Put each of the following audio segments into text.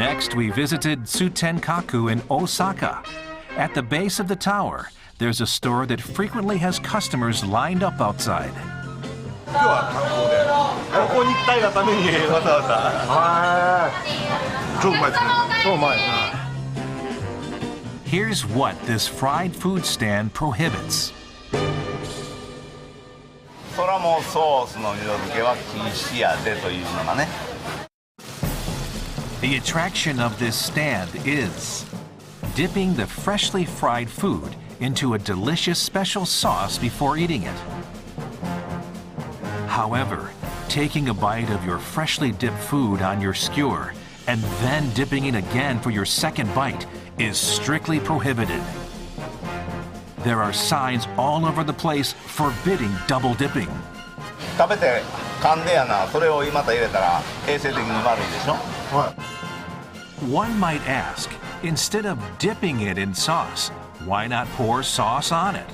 Next, we visited Tsutenkaku in Osaka. At the base of the tower, there's a store that frequently has customers lined up outside. Here's what this fried food stand prohibits. The attraction of this stand is dipping the freshly fried food into a delicious special sauce before eating it. However, taking a bite of your freshly dipped food on your skewer and then dipping it again for your second bite is strictly prohibited. There are signs all over the place forbidding double dipping. One might ask, instead of dipping it in sauce, why not pour sauce on it?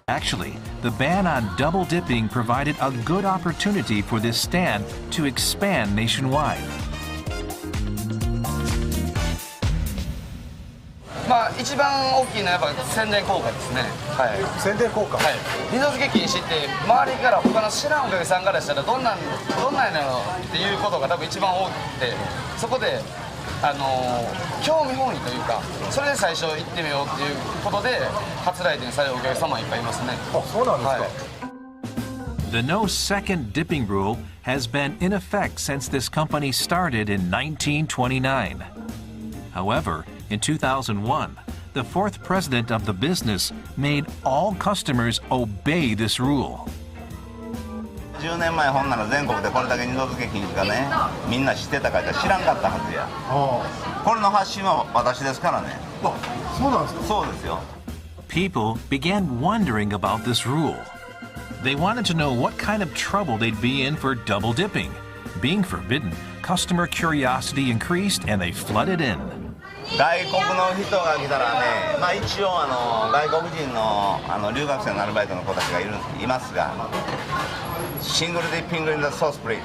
Actually, the ban on double dipping provided a good opportunity for this stand to expand nationwide. 一番大きいのはやっぱ宣伝効果ですね。はい。宣伝効果。はい。二度漬け禁止って周りから他の知らんお客さんからしたらどんなんやのっていうことが多分一番多くて、そこで興味本位というか、それで最初行ってみようっていうことで初来店されるお客様いっぱいいますね。あ、そうなんですか。The no second dipping rule has been in effect since this company started in 1929. However, in 2001, the fourth president of the business made all customers obey this rule. 10年前ほんなら全国でこれだけ二度漬け禁止がね、みんな知ってたか知らんかったはずや。これの発信は私ですからね。あ、そうなんですか。そうですよ。People began wondering about this rule. They wanted to know what kind of trouble they'd be in for double dipping. Being forbidden, customer curiosity increased and they flooded in. 外国の人が来たらね、まあ一応外国人の留学生のアルバイトの子たちがいますが、シングルディッピングインザソースプリーズ、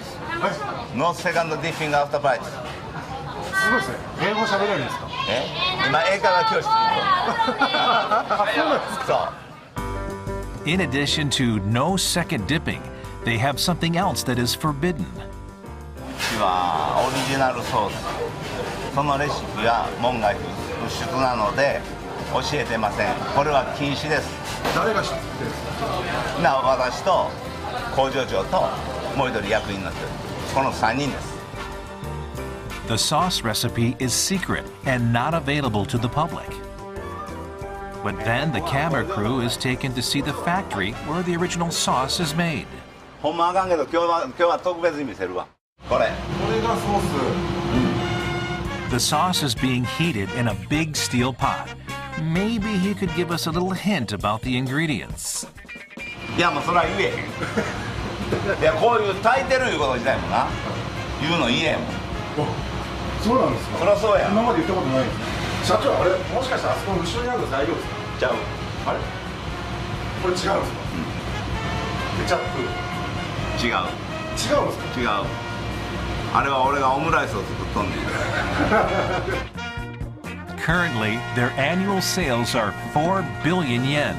ノーセカンドディッピングアフターバイト。すごいですね。英語喋れるんですか？今英会話教室に。そう。In addition to no second dipping, they have something else that is forbidden. うちはオリジナルソース。そのレシピは門外不出なので教えてません。これは禁止です。誰が知ってるんですか？私と工場長ともう一人役員になってる。この3人です。The sauce recipe is secret and not available to the public. But then the camera crew is taken to see the factory where the original sauce is made. ほんまあかんけど今日は特別に見せるわ。これがソース。The sauce is being heated in a big steel pot. Maybe he could give us a little hint about the ingredients. いやもうそれは言えへん。いやこういう炊いてるいうこと自体もな、言うの言えへんもん。そうなんですか。そりゃそうや。今まで言ったことないです。社長あれもしかしたらあそこの後ろにある材料ですか？ちゃう。あれ？これ違うんですか？ケチャップ。違う。違うんですか？違う。あれは俺がオムライスを作っとんねん。Currently, their annual sales are 4 billion yen.